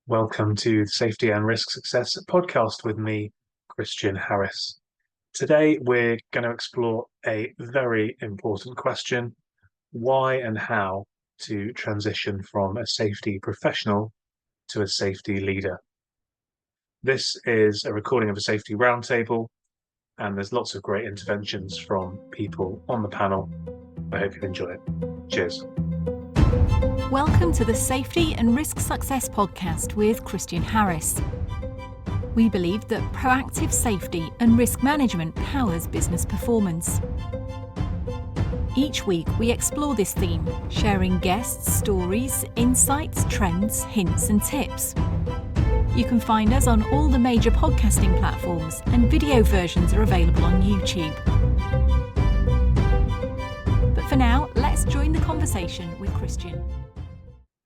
Welcome to the Safety and Risk Success podcast with me, Christian Harris. Today, we're going to explore a very important question: why and how to transition from a safety professional to a safety leader. This is a recording of a safety roundtable, and there's lots of great interventions from people on the panel. I hope you enjoy it. Cheers. Welcome to the Safety and Risk Success podcast with Christian Harris. We believe that proactive safety and risk management powers business performance. Each week we explore this theme, sharing guests, stories, insights, trends, hints and tips. You can find us on all the major podcasting platforms, and video versions are available on YouTube. But for now, let's join the conversation with Christian.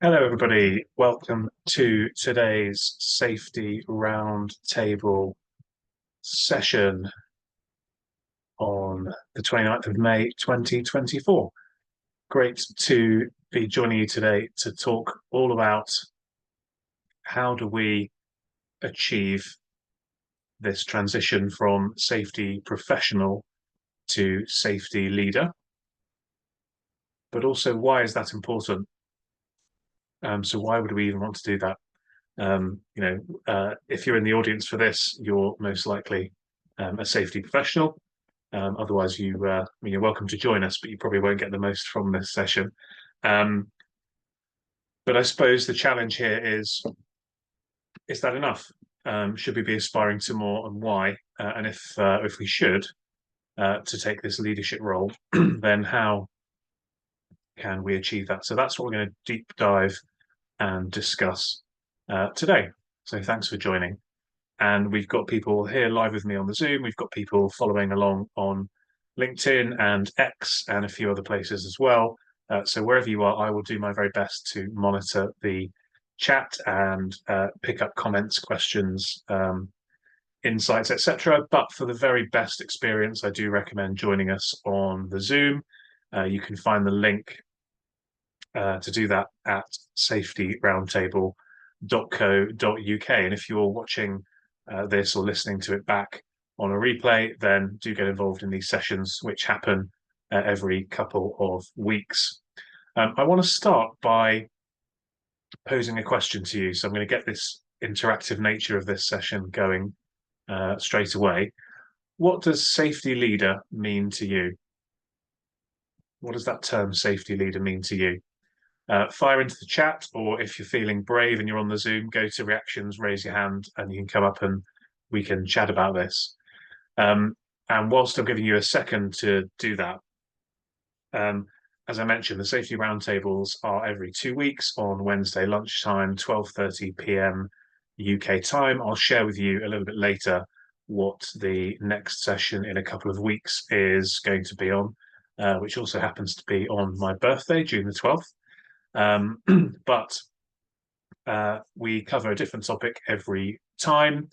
Hello, everybody. Welcome to today's Safety Roundtable session on the 29th of May, 2024. Great to be joining you today to talk all about how do we achieve this transition from safety professional to safety leader, but also why is that important? So why would we even want to do that? If you're in the audience for this, you're most likely a safety professional. Otherwise, you're welcome to join us, but you probably won't get the most from this session. But I suppose the challenge here is that enough? Should we be aspiring to more, and why? And if we should, to take this leadership role, then how can we achieve that? So that's what we're going to deep dive and discuss today. So thanks for joining. And we've got people here live with me on the Zoom. We've got people following along on LinkedIn and X and a few other places as well. So wherever you are, I will do my very best to monitor the chat and pick up comments, questions, insights, etc. But for the very best experience, I do recommend joining us on the Zoom. You can find the link to do that at safetyroundtable.co.uk. And if you're watching this or listening to it back on a replay, then do get involved in these sessions, which happen every couple of weeks. I want to start by posing a question to you. So I'm going to get this interactive nature of this session going straight away. What does safety leader mean to you? What does that term safety leader mean to you? Fire into the chat, or if you're feeling brave and you're on the Zoom, go to reactions, raise your hand, and you can come up and we can chat about this. And whilst I'm giving you a second to do that, as I mentioned, the safety roundtables are every 2 weeks on Wednesday lunchtime, 12:30 p.m. UK time. I'll share with you a little bit later what the next session in a couple of weeks is going to be on, which also happens to be on my birthday, June the 12th. But we cover a different topic every time.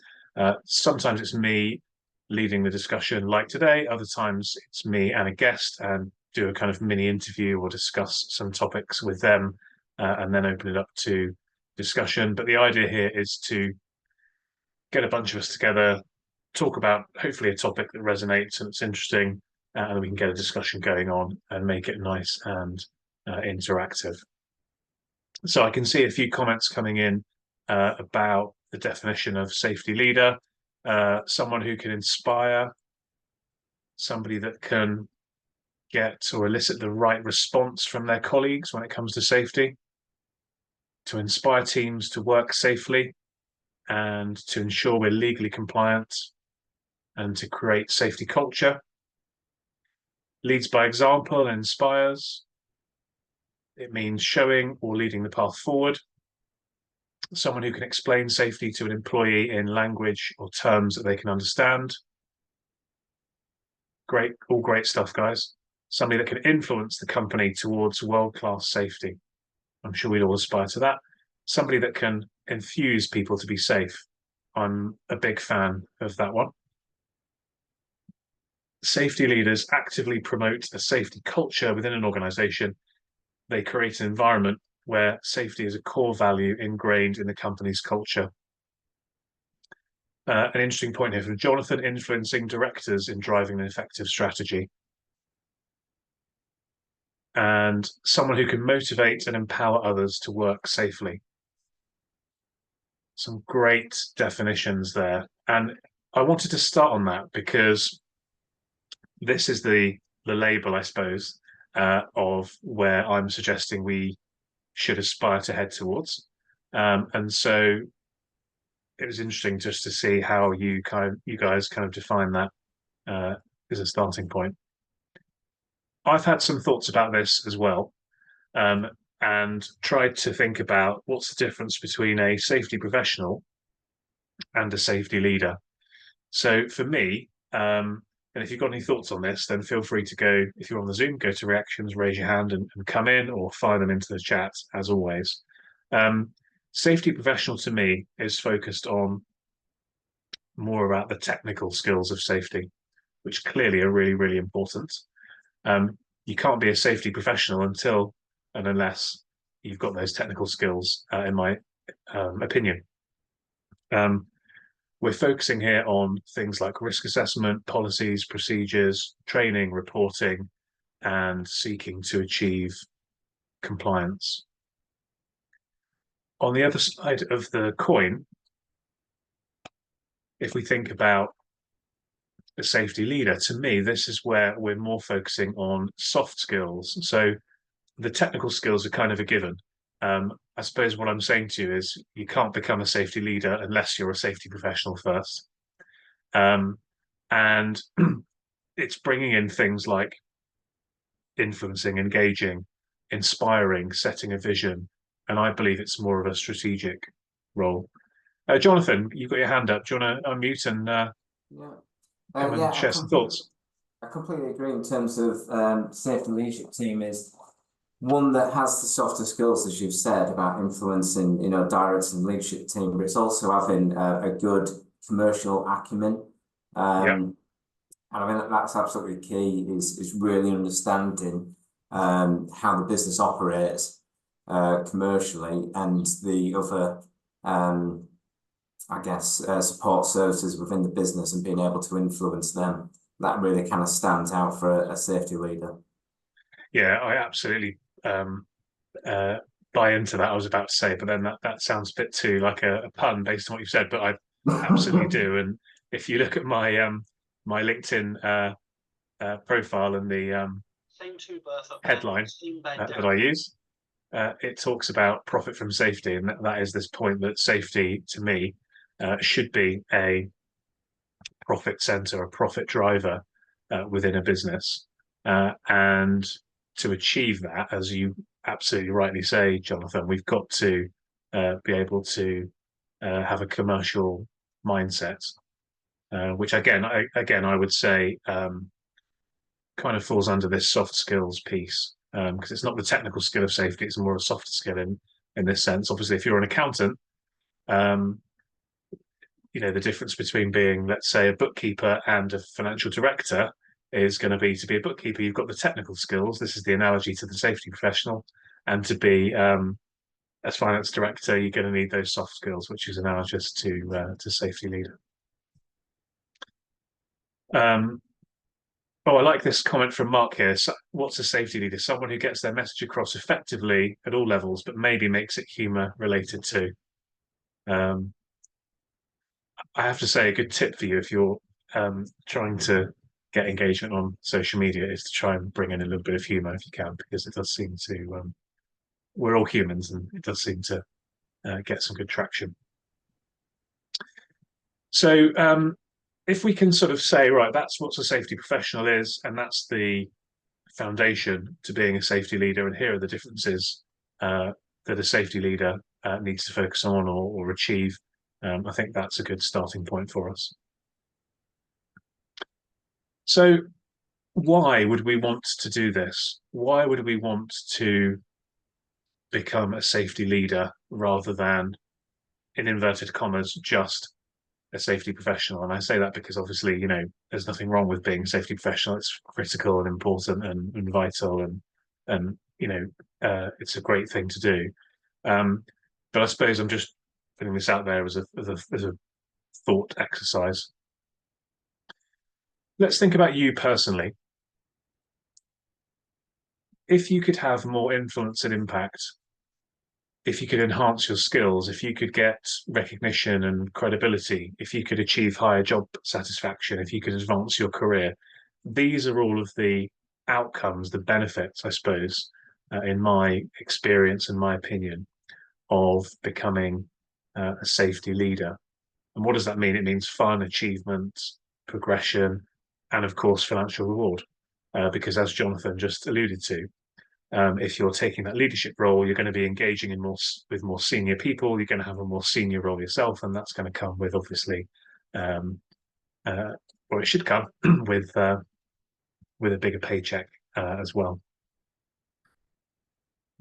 Sometimes it's me leading the discussion like today. Other times it's me and a guest, and do a kind of mini interview or discuss some topics with them and then open it up to discussion. But the idea here is to get a bunch of us together, talk about hopefully a topic that resonates and it's interesting, and we can get a discussion going on and make it nice and interactive. So I can see a few comments coming in about the definition of safety leader: someone who can inspire, somebody that can get or elicit the right response from their colleagues when it comes to safety, to inspire teams to work safely and to ensure we're legally compliant, and to create safety culture. Leads by example and inspires. It means showing or leading the path forward. Someone who can explain safety to an employee in language or terms that they can understand. Great, all great stuff, guys. Somebody that can influence the company towards world-class safety. I'm sure we'd all aspire to that. Somebody that can enthuse people to be safe. I'm a big fan of that one. Safety leaders actively promote a safety culture within an organization. They create an environment where safety is a core value ingrained in the company's culture. An interesting point here from Jonathan: influencing directors in driving an effective strategy. And someone who can motivate and empower others to work safely. Some great definitions there. And I wanted to start on that because this is the label, I suppose, of where I'm suggesting we should aspire to head towards. And so it was interesting just to see how you guys kind of define that as a starting point. I've had some thoughts about this as well, and tried to think about what's the difference between a safety professional and a safety leader. So for me, and if you've got any thoughts on this, then feel free to go, if you're on the Zoom, go to reactions, raise your hand and come in, or fire them into the chat as always. Safety professional to me is focused on more about the technical skills of safety, which clearly are really, really important. You can't be a safety professional until and unless you've got those technical skills, in my opinion. We're focusing here on things like risk assessment, policies, procedures, training, reporting, and seeking to achieve compliance. On the other side of the coin, if we think about a safety leader, to me, this is where we're more focusing on soft skills. So the technical skills are kind of a given. I suppose what I'm saying to you is you can't become a safety leader unless you're a safety professional first. And it's bringing in things like influencing, engaging, inspiring, setting a vision. And I believe it's more of a strategic role. Jonathan, you've got your hand up. Do you want to unmute and Yeah. come and share some thoughts? I completely agree in terms of safety leadership team is one that has the softer skills, as you've said, about influencing, directing the leadership team, but it's also having a good commercial acumen. And I mean, that's absolutely key, is really understanding how the business operates commercially, and the other, support services within the business, and being able to influence them. That really kind of stands out for a safety leader. Yeah, I absolutely buy into that. I was about to say, but then that sounds a bit too like a pun based on what you've said, but I absolutely do. And if you look at my my LinkedIn profile and the headline that I use, it talks about profit from safety, and that is this point that safety, to me, should be a profit center, a profit driver within a business. And to achieve that, as you absolutely rightly say, Jonathan, we've got to be able to have a commercial mindset, which again I would say kind of falls under this soft skills piece, because it's not the technical skill of safety; it's more a soft skill in this sense. Obviously, if you're an accountant, the difference between being, let's say, a bookkeeper and a financial director is going to be a bookkeeper, you've got the technical skills. This is the analogy to the safety professional. And to be as finance director, you're going to need those soft skills, which is analogous to safety leader. I like this comment from Mark here. So, what's a safety leader? Someone who gets their message across effectively at all levels, but maybe makes it humour related too. I have to say, a good tip for you if you're trying to get engagement on social media is to try and bring in a little bit of humour if you can, because it does seem to, we're all humans, and it does seem to get some good traction. So if we can sort of say, right, that's what a safety professional is, and that's the foundation to being a safety leader, and here are the differences that a safety leader needs to focus on or achieve. I think that's a good starting point for us. So why would we want to do this? Why would we want to become a safety leader rather than, in inverted commas, just a safety professional? And I say that because obviously, there's nothing wrong with being a safety professional. It's critical and important and vital, and it's a great thing to do. But I suppose I'm just putting this out there as a thought exercise. Let's think about you personally. If you could have more influence and impact, if you could enhance your skills, if you could get recognition and credibility, if you could achieve higher job satisfaction, if you could advance your career, these are all of the outcomes, the benefits, I suppose, in my experience and my opinion, of becoming a safety leader. And what does that mean? It means fun, achievement, progression, and of course, financial reward. Because as Jonathan just alluded to, if you're taking that leadership role, you're going to be engaging in with more senior people. You're going to have a more senior role yourself, and that's going to come with obviously, or it should come with a bigger paycheck as well.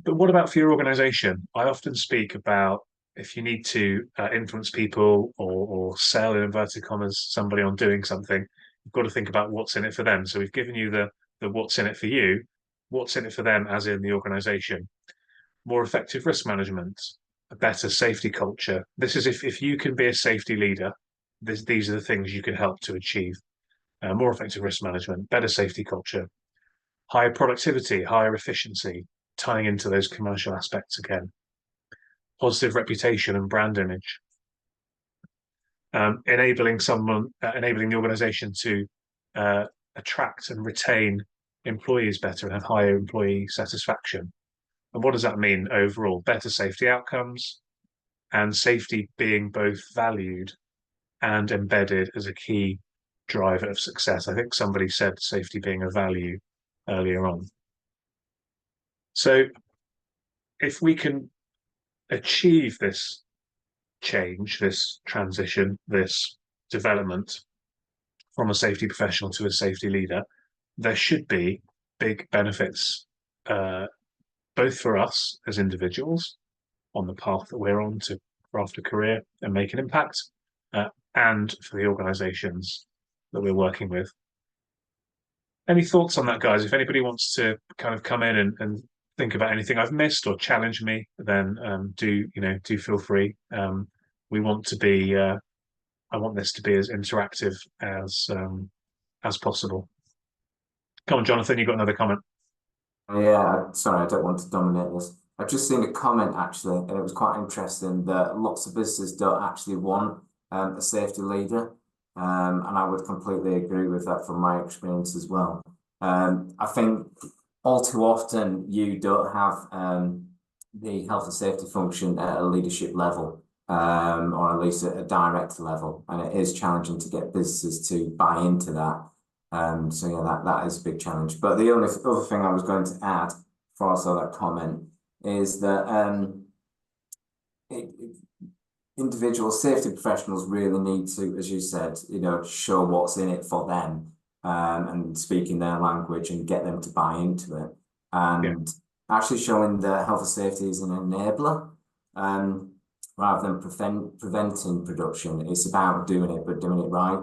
But what about for your organization? I often speak about if you need to influence people or sell in inverted commas somebody on doing something, you've got to think about what's in it for them. So we've given you the what's in it for you, what's in it for them as in the organization. More effective risk management, a better safety culture. This is if you can be a safety leader, these are the things you can help to achieve. More effective risk management, better safety culture, higher productivity, higher efficiency, tying into those commercial aspects again, positive reputation and brand image, enabling the organization to attract and retain employees better and have higher employee satisfaction. And what does that mean overall? Better safety outcomes, and safety being both valued and embedded as a key driver of success. I think somebody said safety being a value earlier on. So if we can achieve this change, this transition, this development from a safety professional to a safety leader, there should be big benefits, both for us as individuals on the path that we're on to craft a career and make an impact, and for the organizations that we're working with. Any thoughts on that, guys? If anybody wants to kind of come in and think about anything I've missed or challenge me, then do feel free. We want to be. I want this to be as interactive as possible. Come on, Jonathan, you got another comment? Yeah, sorry, I don't want to dominate this. I've just seen a comment actually, and it was quite interesting that lots of businesses don't actually want a safety leader. And I would completely agree with that from my experience as well. I think all too often you don't have the health and safety function at a leadership level, or at least at a director level, and it is challenging to get businesses to buy into that. So yeah, that is a big challenge. But the only other thing I was going to add before I saw that comment is that individual safety professionals really need to, as you said, show what's in it for them, and speak in their language and get them to buy into it. And actually showing that health and safety is an enabler, rather than preventing production. It's about doing it, but doing it right.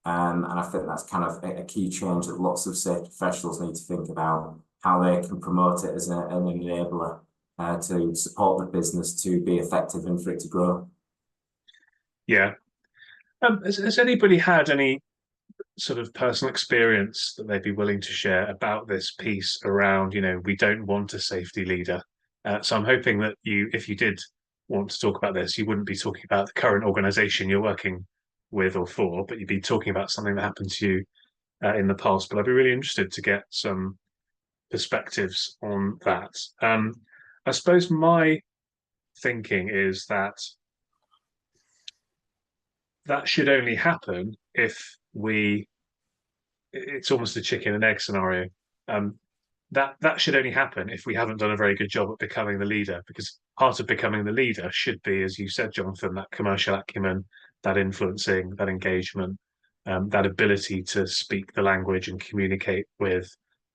And I think that's kind of a key change that lots of safety professionals need to think about, how they can promote it as an enabler to support the business to be effective and for it to grow. Yeah. Has anybody had any sort of personal experience that they'd be willing to share about this piece around, we don't want a safety leader? So I'm hoping that if you did want to talk about this, you wouldn't be talking about the current organization you're working with or for, but you'd be talking about something that happened to you in the past. But I'd be really interested to get some perspectives on that. I suppose my thinking is that should only happen if it's almost a chicken and egg scenario. That should only happen if we haven't done a very good job at becoming the leader, because part of becoming the leader should be, as you said, Jonathan, that commercial acumen, that influencing, that engagement, that ability to speak the language and communicate with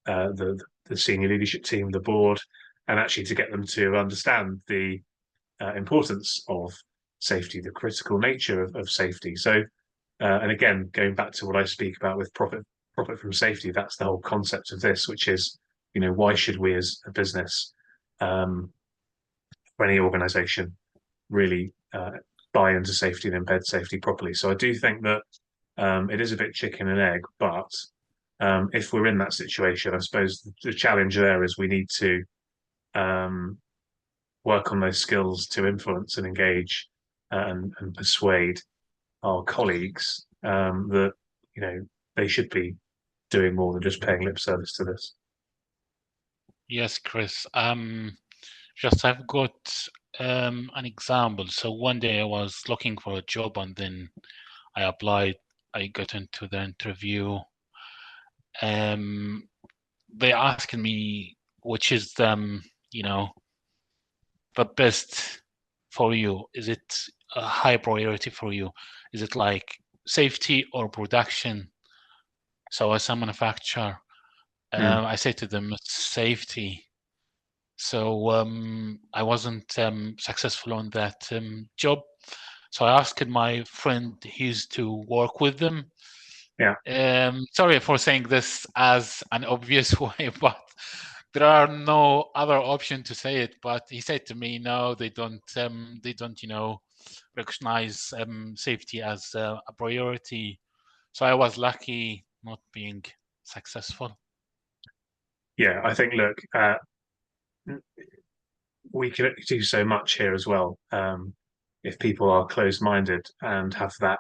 the senior leadership team, the board, and actually to get them to understand the importance of safety, the critical nature of safety. So, and again, going back to what I speak about with profit from safety, that's the whole concept of this, which is, why should we as a business for any organisation really buy into safety and embed safety properly. So I do think that it is a bit chicken and egg, but if we're in that situation, I suppose the challenge there is we need to um, work on those skills to influence and engage and persuade our colleagues that they should be doing more than just paying lip service to this. Yes, Chris. Just I've got an example. So one day I was looking for a job and then I applied. I got into the interview. They asked me which is the best for you. Is it a high priority for you? Is it like safety or production? So as a manufacturer, I say to them safety. So I wasn't successful on that job. So I asked my friend he used to work with them. Yeah. Sorry for saying this as an obvious way, but there are no other option to say it. But he said to me, no, they don't recognize safety as a priority. So I was lucky not being successful. Yeah, I think, look, we can do so much here as well. If people are closed-minded and have that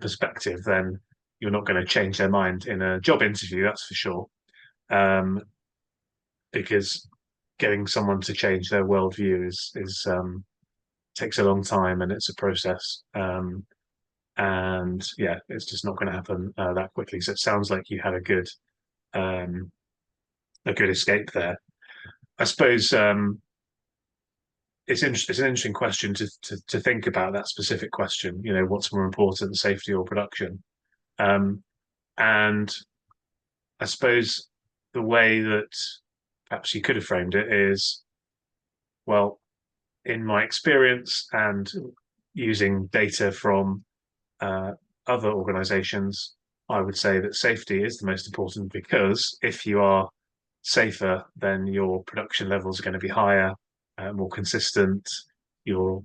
perspective, then you're not going to change their mind in a job interview, that's for sure. Because getting someone to change their worldview is takes a long time and it's a process. And yeah, it's just not going to happen that quickly. So it sounds like you had a good escape there. I suppose it's an interesting question to think about, that specific question. What's more important, safety or production? And I suppose the way that perhaps you could have framed it is, well, in my experience and using data from other organizations, I would say that safety is the most important, because if you are safer, then your production levels are going to be higher, more consistent, your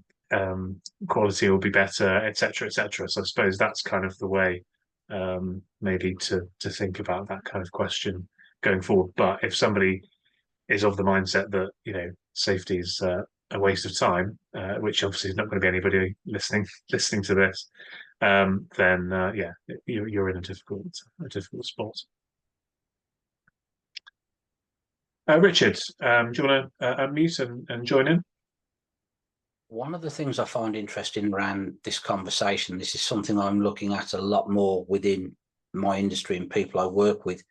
quality will be better, etc., etc. So I suppose that's kind of the way maybe to think about that kind of question going forward. But if somebody is of the mindset that safety is a waste of time, which obviously is not going to be anybody listening to this, then yeah, you're in a difficult spot. Richard, do you want to unmute and join in? One of the things I find interesting around this conversation, this is something I'm looking at a lot more within my industry and people I work with,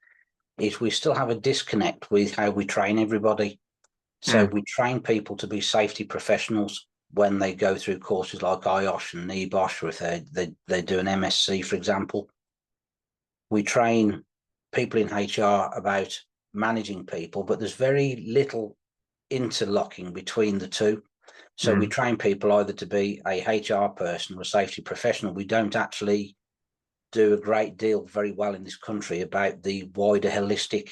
is we still have a disconnect with how we train everybody. So we train people to be safety professionals when they go through courses like IOSH and NEBOSH, or if they do an MSc, for example. We train people in HR about managing people, but there's very little interlocking between the two. So we train people either to be a HR person or a safety professional. We don't actually do a great deal very well in this country about the wider holistic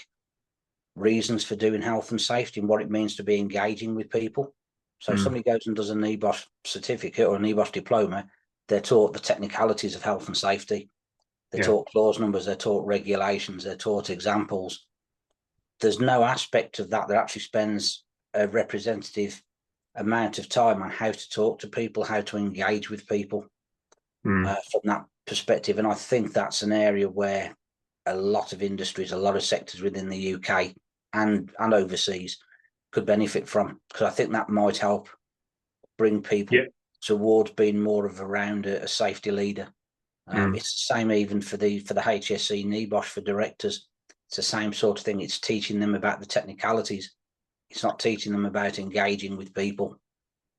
reasons for doing health and safety and what it means to be engaging with people. So if somebody goes and does a NEBOSH certificate or a NEBOSH diploma, they're taught the technicalities of health and safety. They're taught clause numbers, they're taught regulations, they're taught examples. There's no aspect of that that actually spends a representative amount of time on how to talk to people, how to engage with people from that perspective. And I think that's an area where a lot of industries, a lot of sectors within the UK and overseas could benefit from, because I think that might help bring people towards being more of around a safety leader. It's the same even for the HSE NEBOSH for directors. It's the same sort of thing. It's teaching them about the technicalities. It's not teaching them about engaging with people.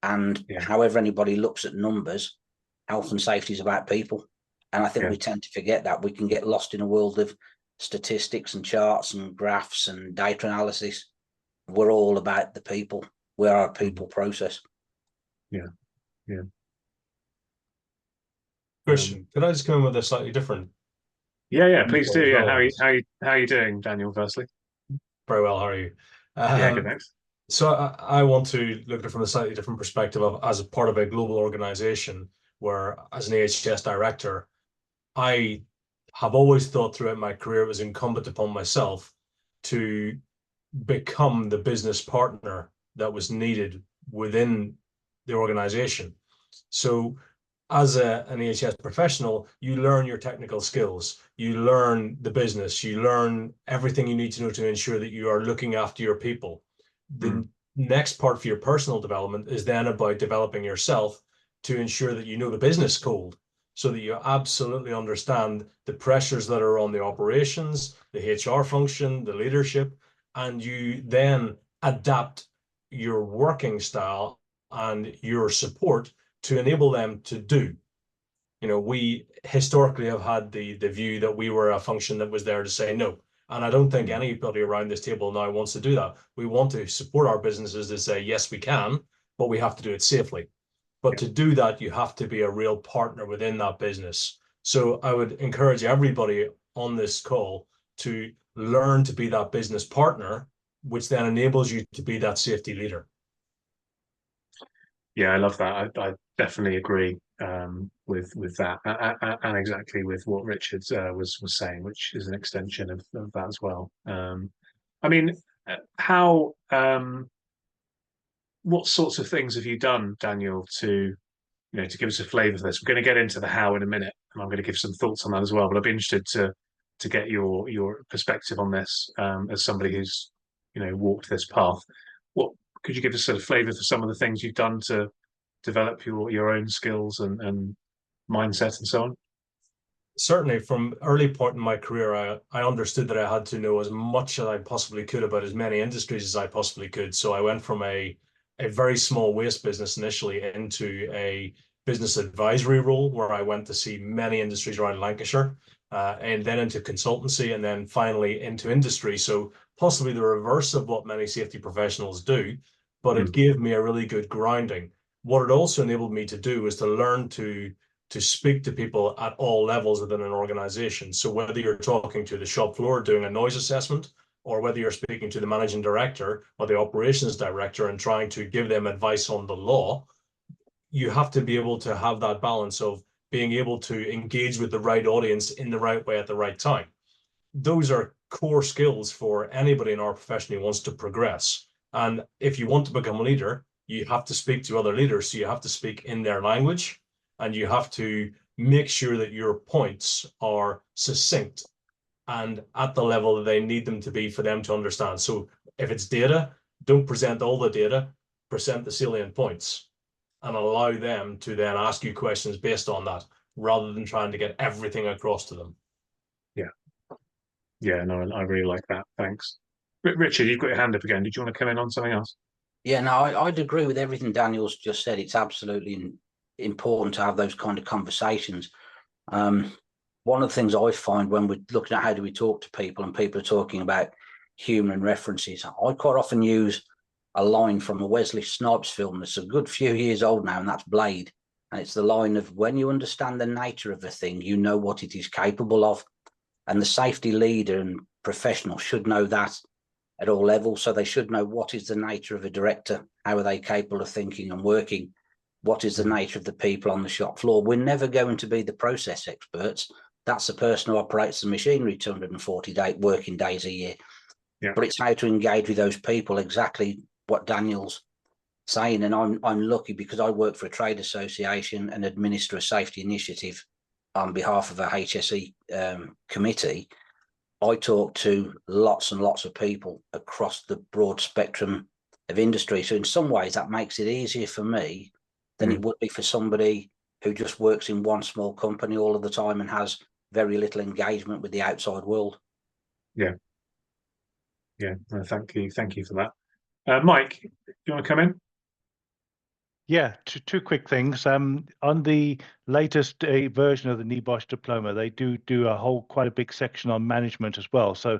And however anybody looks at numbers, health and safety is about people. And I think we tend to forget that. We can get lost in a world of statistics and charts and graphs and data analysis. We're all about the people. We are a people process. Yeah. Christian, could I just come in with a slightly different? Yeah, please do. Yeah, how are you doing, Daniel? Firstly, very well. How are you? Yeah, good, thanks. So I want to look at it from a slightly different perspective of as a part of a global organization where, as an AHS director, I have always thought throughout my career it was incumbent upon myself to become the business partner that was needed within the organization. So as an AHS professional, you learn your technical skills, you learn the business, you learn everything you need to know to ensure that you are looking after your people. The next part for your personal development is then about developing yourself to ensure that you know the business code so that you absolutely understand the pressures that are on the operations, the HR function, the leadership, and you then adapt your working style and your support to enable them to do. You know, we historically have had the view that we were a function that was there to say no. And I don't think anybody around this table now wants to do that. We want to support our businesses to say, yes, we can, but we have to do it safely. But to do that, you have to be a real partner within that business. So I would encourage everybody on this call to learn to be that business partner, which then enables you to be that safety leader. Yeah, I love that. I definitely agree with that, and exactly with what Richard was saying, which is an extension of that as well. I mean, how what sorts of things have you done, Daniel, to to give us a flavour for this? We're going to get into the how in a minute, and I'm going to give some thoughts on that as well. But I'd be interested to get your perspective on this as somebody who's walked this path. What could you give us sort of flavour for some of the things you've done to develop your own skills and mindset and so on? Certainly, from early point in my career, I understood that I had to know as much as I possibly could about as many industries as I possibly could. So I went from a very small waste business initially into a business advisory role where I went to see many industries around Lancashire, and then into consultancy, and then finally into industry. So possibly the reverse of what many safety professionals do, but it gave me a really good grounding. What it also enabled me to do was to learn to speak to people at all levels within an organization. So whether you're talking to the shop floor doing a noise assessment, or whether you're speaking to the managing director or the operations director and trying to give them advice on the law, you have to be able to have that balance of being able to engage with the right audience in the right way at the right time. Those are core skills for anybody in our profession who wants to progress. And if you want to become a leader, you have to speak to other leaders. So you have to speak in their language, and you have to make sure that your points are succinct and at the level that they need them to be for them to understand. So if it's data, don't present all the data, present the salient points and allow them to then ask you questions based on that rather than trying to get everything across to them. Yeah. Yeah, no, I really like that. Thanks. Richard, you've got your hand up again. Did you want to come in on something else? Yeah, no, I'd agree with everything Daniel's just said. It's absolutely important to have those kind of conversations. One of the things I find when we're looking at how do we talk to people and people are talking about humour and references, I quite often use a line from a Wesley Snipes film that's a good few years old now, and that's Blade. And it's the line of, when you understand the nature of a thing, you know what it is capable of. And the safety leader and professional should know that at all levels. So they should know what is the nature of a director, how are they capable of thinking and working, what is the nature of the people on the shop floor. We're never going to be the process experts. That's the person who operates the machinery 240 working days a year. Yeah. But it's how to engage with those people, exactly what Daniel's saying. And I'm lucky because I work for a trade association and administer a safety initiative on behalf of a HSE committee. I talk to lots and lots of people across the broad spectrum of industry. So in some ways that makes it easier for me than it would be for somebody who just works in one small company all of the time and has very little engagement with the outside world. Yeah. Yeah. No, thank you for that. Mike, do you want to come in? Yeah, two quick things. On the latest version of the NEBOSH diploma, they do quite a big section on management as well. So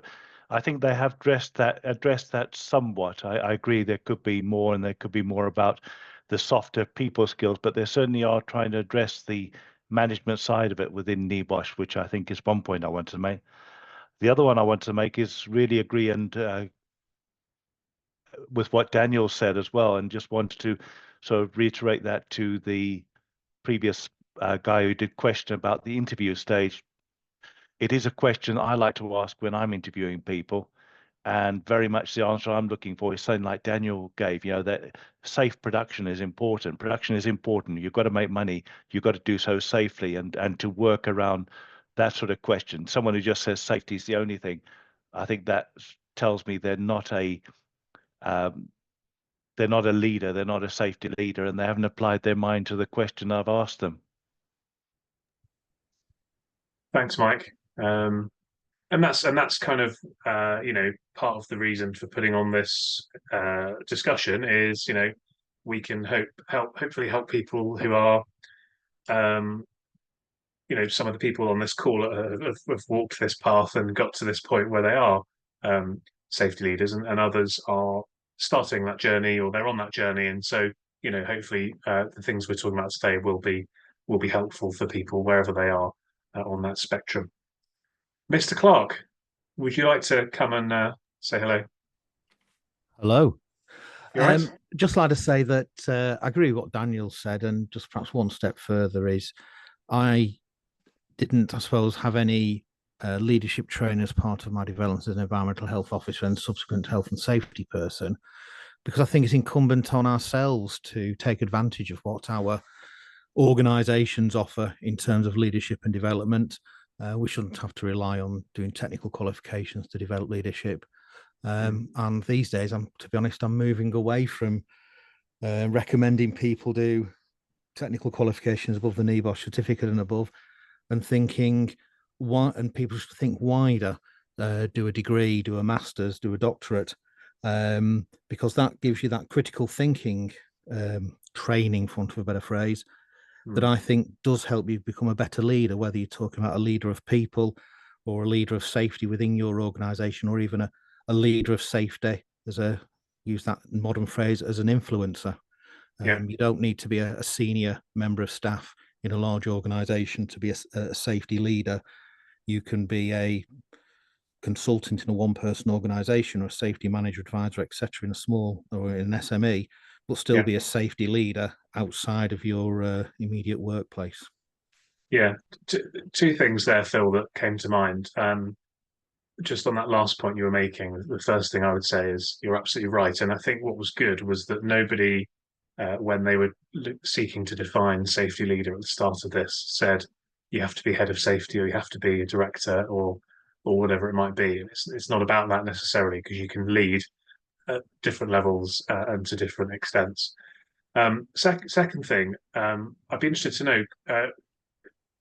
I think they have addressed that somewhat. I agree there could be more, and there could be more about the softer people skills, but they certainly are trying to address the management side of it within NEBOSH, which I think is one point I want to make. The other one I want to make is really agree and with what Daniel said as well, and just wanted to sort of reiterate that to the previous guy who did question about the interview stage. It is a question I like to ask when I'm interviewing people, and very much the answer I'm looking for is something like Daniel gave, that safe production is important. Production is important. You've got to make money. You've got to do so safely, and to work around that sort of question. Someone who just says safety is the only thing, I think that tells me they're not a leader, they're not a safety leader, and they haven't applied their mind to the question I've asked them. Thanks, Mike. And that's kind of part of the reason for putting on this discussion is we can hopefully help people who are some of the people on this call have walked this path and got to this point where they are safety leaders, and others are starting that journey or they're on that journey, and so hopefully the things we're talking about today will be helpful for people wherever they are on that spectrum. Mr. Clark, would you like to come and say hello? Hello. You all right? Just like to say that I agree with what Daniel said, and just perhaps one step further is I didn't, I suppose, have any leadership training as part of my development as an environmental health officer and subsequent health and safety person, because I think it's incumbent on ourselves to take advantage of what our organisations offer in terms of leadership and development. We shouldn't have to rely on doing technical qualifications to develop leadership. And these days, to be honest, I'm moving away from recommending people do technical qualifications above the NEBOSH certificate and above, and thinking and people should think wider, do a degree, do a master's, do a doctorate, because that gives you that critical thinking training, for want of a better phrase, that I think does help you become a better leader, whether you're talking about a leader of people or a leader of safety within your organisation, or even a leader of safety, use that modern phrase, as an influencer. You don't need to be a senior member of staff in a large organisation to be a safety leader. You can be a consultant in a one-person organisation, or a safety manager, advisor, etc., in a small or in an SME, but still be a safety leader outside of your immediate workplace. Yeah, two things there, Phil, that came to mind. Just on that last point you were making, the first thing I would say is you're absolutely right. And I think what was good was that nobody, when they were seeking to define safety leader at the start of this, said you have to be head of safety or you have to be a director or whatever it might be. It's not about that necessarily, because you can lead at different levels and to different extents. Second thing, I'd be interested to know,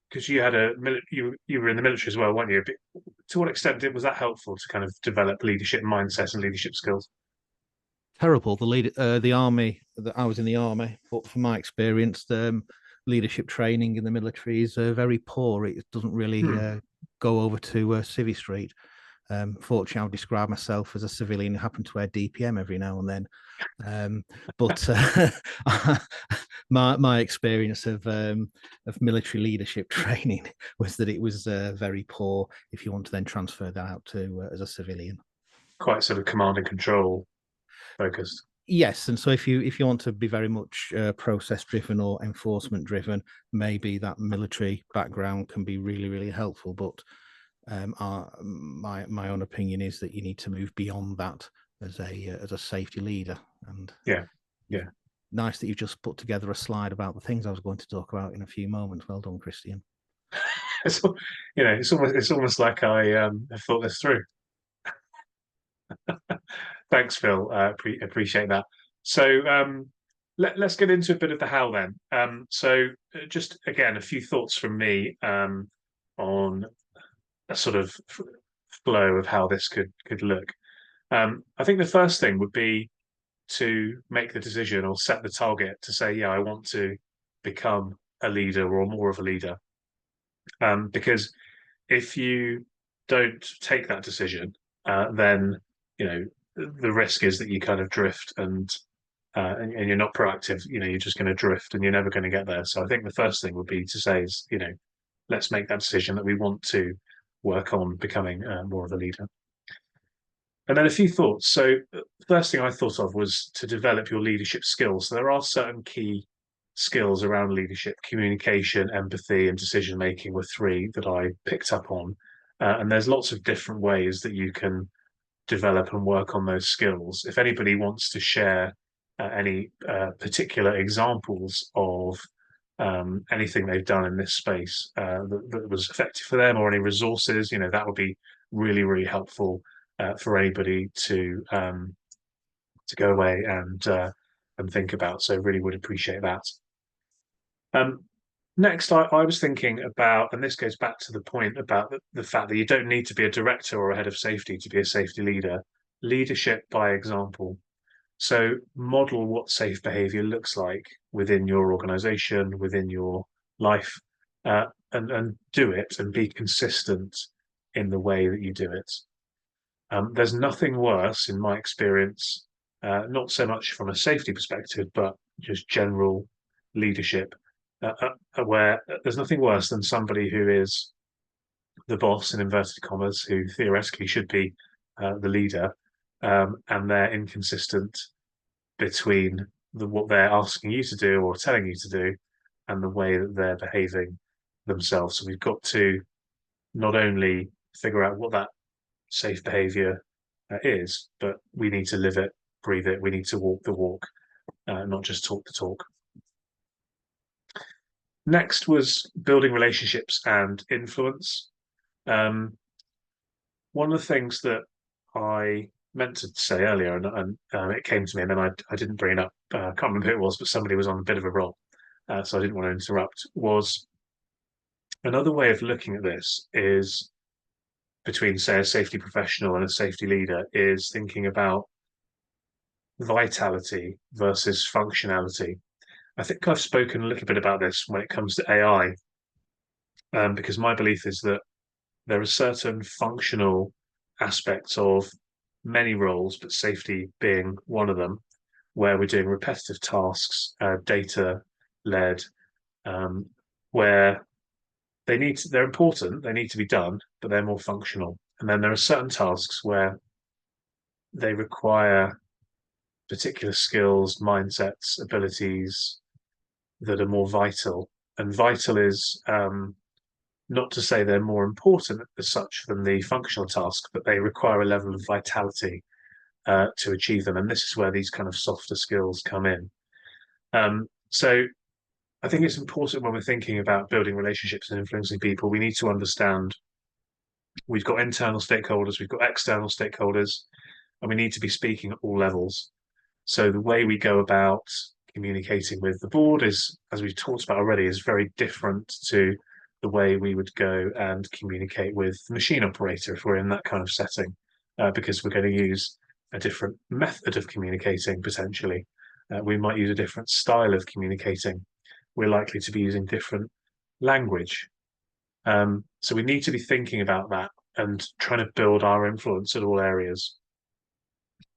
because you had you were in the military as well, weren't you? But to what extent was that helpful to kind of develop leadership mindset and leadership skills? Terrible. The army. I was in the army, but from my experience, the leadership training in the military is very poor. It doesn't really go over to Civvy Street. Fortunately, I would describe myself as a civilian who happened to wear DPM every now and then. But my experience of military leadership training was that it was very poor if you want to then transfer that out to as a civilian. Quite sort of command and control focused. Yes, and so if you want to be very much process driven or enforcement driven, maybe that military background can be really, really helpful. But my own opinion is that you need to move beyond that as a safety leader. And yeah, nice that you've just put together a slide about the things I was going to talk about in a few moments. Well done, Christian. It's almost like I have thought this through. Thanks, Phil. Appreciate that. So let's get into a bit of the how then. So just again, a few thoughts from me on a sort of flow of how this could look. I think the first thing would be to make the decision or set the target to say, yeah, I want to become a leader or more of a leader. Because if you don't take that decision, then the risk is that you kind of drift and you're not proactive. You're just going to drift and you're never going to get there. So I think the first thing would be to say is, let's make that decision that we want to work on becoming more of a leader. And then a few thoughts. So the first thing I thought of was to develop your leadership skills. So there are certain key skills around leadership: communication, empathy, and decision making were three that I picked up on. And there's lots of different ways that you can develop and work on those skills. If anybody wants to share any particular examples of anything they've done in this space that was effective for them, or any resources, that would be really, really helpful for anybody to go away and think about. So really would appreciate that. Next, I was thinking about, and this goes back to the point about the fact that you don't need to be a director or a head of safety to be a safety leader. Leadership by example. So model what safe behavior looks like within your organization, within your life, and do it and be consistent in the way that you do it. There's nothing worse, in my experience, not so much from a safety perspective, but just general leadership, where there's nothing worse than somebody who is the boss, in inverted commas, who theoretically should be the leader, and they're inconsistent between what they're asking you to do or telling you to do and the way that they're behaving themselves. So we've got to not only figure out what that safe behavior is, but we need to live it, breathe it. We need to walk the walk, not just talk the talk. Next was building relationships and influence. One of the things that I meant to say earlier, and it came to me, and then I didn't bring it up. I can't remember who it was, but somebody was on a bit of a roll, so I didn't want to interrupt. Was another way of looking at this is between, say, a safety professional and a safety leader, is thinking about vitality versus functionality. I think I've spoken a little bit about this when it comes to AI, because my belief is that there are certain functional aspects of many roles, but safety being one of them, where we're doing repetitive tasks, data-led, where they're important, they need to be done, but they're more functional. And then there are certain tasks where they require particular skills, mindsets, abilities that are more vital. And vital is not to say they're more important as such than the functional task, but they require a level of vitality to achieve them. And this is where these kind of softer skills come in. So I think it's important when we're thinking about building relationships and influencing people, we need to understand we've got internal stakeholders, we've got external stakeholders, and we need to be speaking at all levels. So the way we go about communicating with the board is, as we've talked about already, is very different to the way we would go and communicate with the machine operator if we're in that kind of setting, because we're going to use a different method of communicating potentially. We might use a different style of communicating. We're likely to be using different language. So we need to be thinking about that and trying to build our influence at all areas,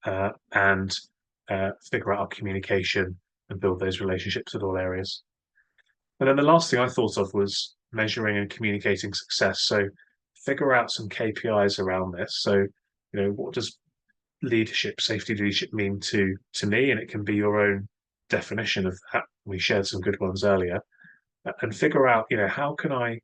and figure out our communication and build those relationships at all areas. And then the last thing I thought of was measuring and communicating success. So figure out some KPIs around this. So, what does leadership, safety leadership mean to me? And it can be your own definition of that. We shared some good ones earlier. And figure out, how can I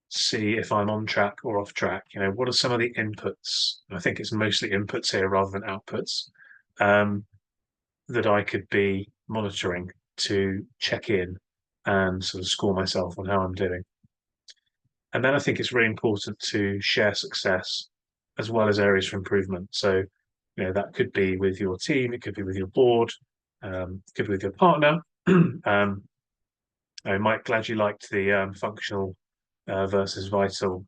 see if I'm on track or off track? What are some of the inputs? I think it's mostly inputs here rather than outputs, that I could be monitoring to check in and sort of score myself on how I'm doing. And then I think it's really important to share success as well as areas for improvement. So, that could be with your team, it could be with your board, it could be with your partner. Mike, glad you liked the functional versus vital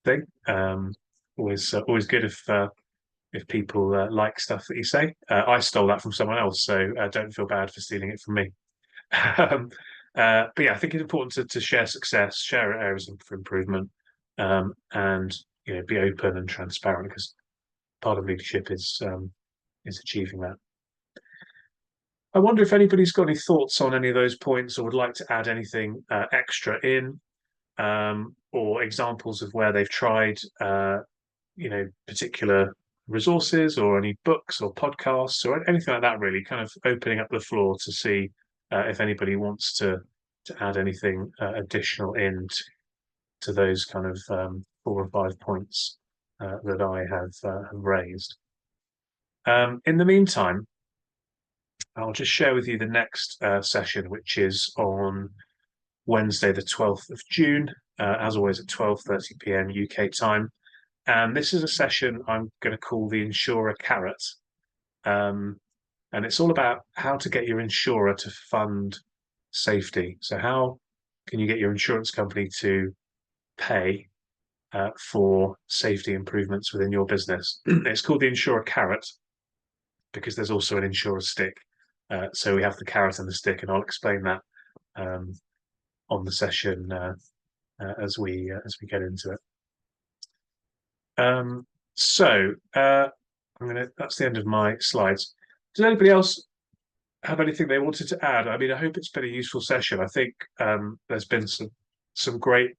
thing. Always good if people like stuff that you say. I stole that from someone else, so don't feel bad for stealing it from me. But yeah, I think it's important to share success, share areas for improvement, and be open and transparent, because part of leadership is achieving that. I wonder if anybody's got any thoughts on any of those points or would like to add anything extra in, or examples of where they've tried particular resources or any books or podcasts or anything like that, really, kind of opening up the floor to see if anybody wants to add anything additional in to those kind of 4 or 5 points that I have raised. In the meantime, I'll just share with you the next session, which is on Wednesday, the 12th of June, as always at 12:30 p.m. UK time. And this is a session I'm going to call the Insurer Carrot. And it's all about how to get your insurer to fund safety. So how can you get your insurance company to pay for safety improvements within your business? It's called the Insurer Carrot because there's also an insurer stick. So we have the carrot and the stick, and I'll explain that on the session as we get into it. That's the end of my slides. Does anybody else have anything they wanted to add? I mean, I hope it's been a useful session. I think there's been some great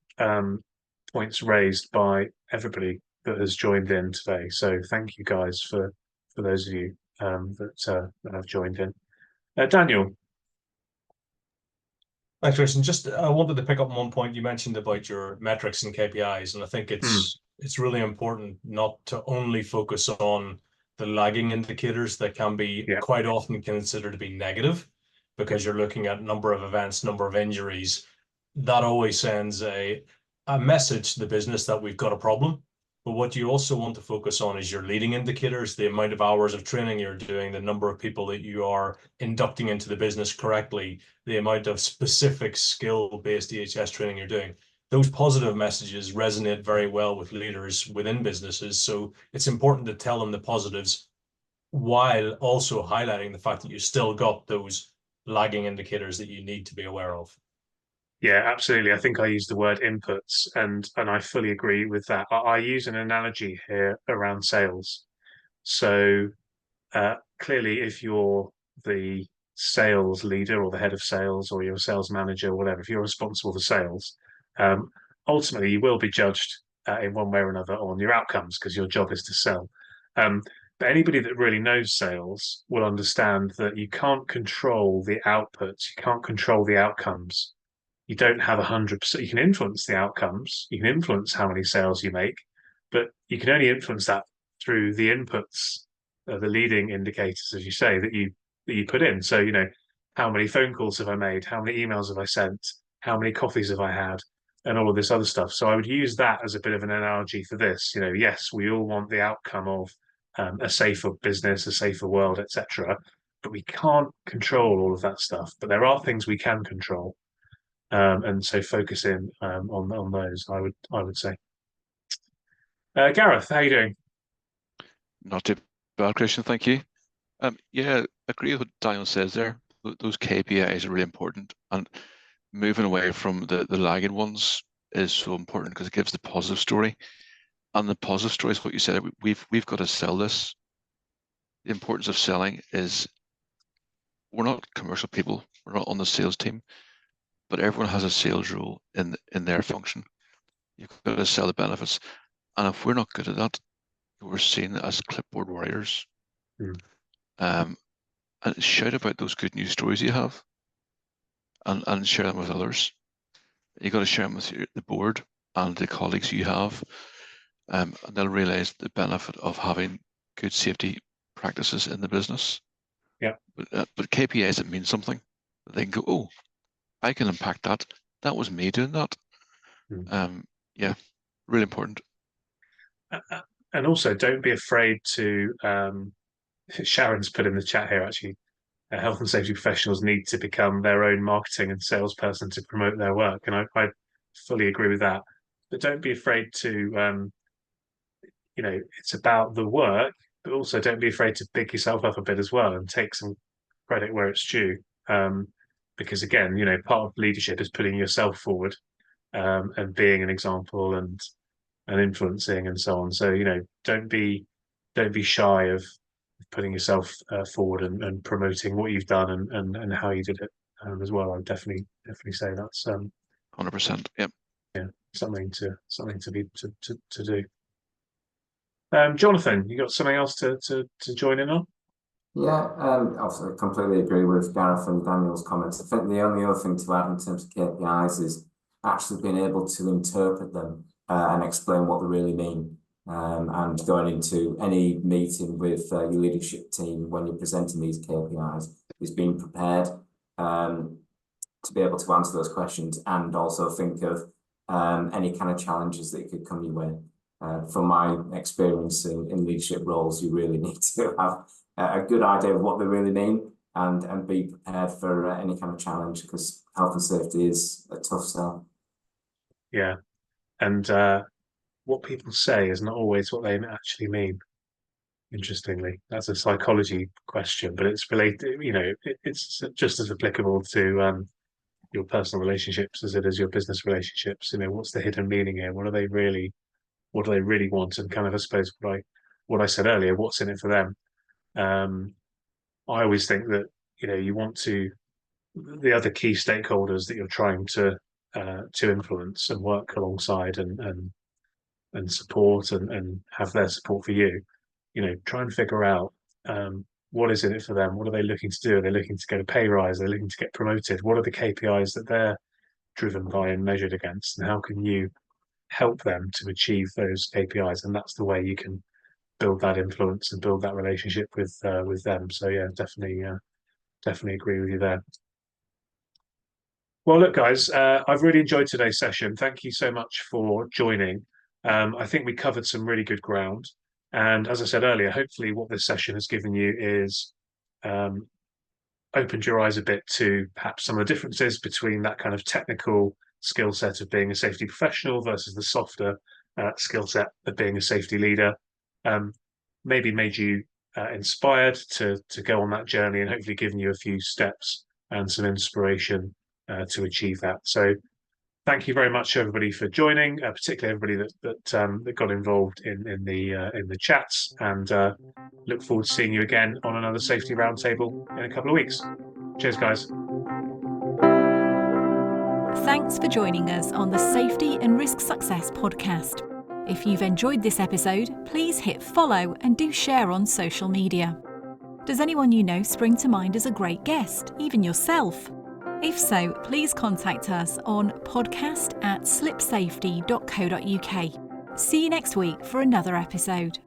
points raised by everybody that has joined in today. So thank you guys for those of you that have joined in. Daniel. Thanks, Christian. Just I wanted to pick up on one point you mentioned about your metrics and KPIs, and I think it's really important not to only focus on the lagging indicators that can be quite often considered to be negative, because you're looking at number of events, number of injuries. That always sends a message to the business that we've got a problem. But what you also want to focus on is your leading indicators, the amount of hours of training you're doing, the number of people that you are inducting into the business correctly, the amount of specific skill-based EHS training you're doing. Those positive messages resonate very well with leaders within businesses. So it's important to tell them the positives while also highlighting the fact that you still got those lagging indicators that you need to be aware of. Yeah, absolutely. I think I used the word inputs, and I fully agree with that. I use an analogy here around sales. So clearly, if you're the sales leader or the head of sales, or you're a sales manager or whatever, if you're responsible for sales, ultimately you will be judged in one way or another on your outcomes, because your job is to sell. But anybody that really knows sales will understand that you can't control the outputs, you can't control the outcomes. You don't have 100%. You can influence the outcomes, you can influence how many sales you make, but you can only influence that through the inputs, the leading indicators, as you say, that you put in. So, how many phone calls have I made? How many emails have I sent? How many coffees have I had? And all of this other stuff. So I would use that as a bit of an analogy for this. Yes, we all want the outcome of a safer business, a safer world, etc. But we can't control all of that stuff. But there are things we can control. And so focus in on those, I would say. Gareth, how are you doing? Not too bad, Christian, thank you. Yeah, agree with what Daniel says there. Those KPIs are really important, and moving away from the lagging ones is so important because it gives the positive story. And the positive story is what you said. We've got to sell this. The importance of selling is we're not commercial people. We're not on the sales team. But everyone has a sales role in their function. You've got to sell the benefits. And if we're not good at that, we're seen as clipboard warriors. And shout about those good news stories you have and share them with others. You've got to share them with the board and the colleagues you have. And they'll realize the benefit of having good safety practices in the business. Yeah. But KPIs, it means something. They can go, oh, I can impact that. That was me doing that. Yeah, really important. And also, don't be afraid to. Sharon's put in the chat here, actually, health and safety professionals need to become their own marketing and salesperson to promote their work. And I fully agree with that. But don't be afraid to, it's about the work, but also don't be afraid to big yourself up a bit as well and take some credit where it's due. Because again, part of leadership is putting yourself forward and being an example and influencing and so on. So don't be shy of putting yourself forward and promoting what you've done and how you did it as well. I'd definitely say that's 100%. Yep. Yeah, something to do. Jonathan, you got something else to join in on? Yeah, I completely agree with Gareth and Daniel's comments. I think the only other thing to add in terms of KPIs is actually being able to interpret them and explain what they really mean. And going into any meeting with your leadership team when you're presenting these KPIs is being prepared to be able to answer those questions and also think of any kind of challenges that could come your way. From my experience in leadership roles, you really need to have a good idea of what they really mean and be prepared for any kind of challenge, because health and safety is a tough sell. Yeah, and what people say is not always what they actually mean. Interestingly, that's a psychology question, but it's related. It's just as applicable to your personal relationships as it is your business relationships. What's the hidden meaning here? What do they really want? And kind of, I suppose, what I said earlier, what's in it for them? I always think that you want the other key stakeholders that you're trying to influence and work alongside and support and have their support for you. Try and figure out what is in it for them. What are they looking to do? Are they looking to get a pay rise? Are they looking to get promoted? What are the KPIs that they're driven by and measured against? And how can you help them to achieve those KPIs? And that's the way you can build that influence and build that relationship with them. So yeah, definitely agree with you there. Well, look, guys, I've really enjoyed today's session. Thank you so much for joining. I think we covered some really good ground. And as I said earlier, hopefully what this session has given you is opened your eyes a bit to perhaps some of the differences between that kind of technical skill set of being a safety professional versus the softer skill set of being a safety leader. Maybe made you inspired to go on that journey and hopefully given you a few steps and some inspiration to achieve that. So thank you very much, everybody, for joining, particularly everybody that got involved in the chats, and look forward to seeing you again on another safety roundtable in a couple of weeks. Cheers, guys. Thanks for joining us on the Safety and Risk Success podcast. If you've enjoyed this episode, please hit follow and do share on social media. Does anyone you know spring to mind as a great guest, even yourself? If so, please contact us on podcast@slipsafety.co.uk. See you next week for another episode.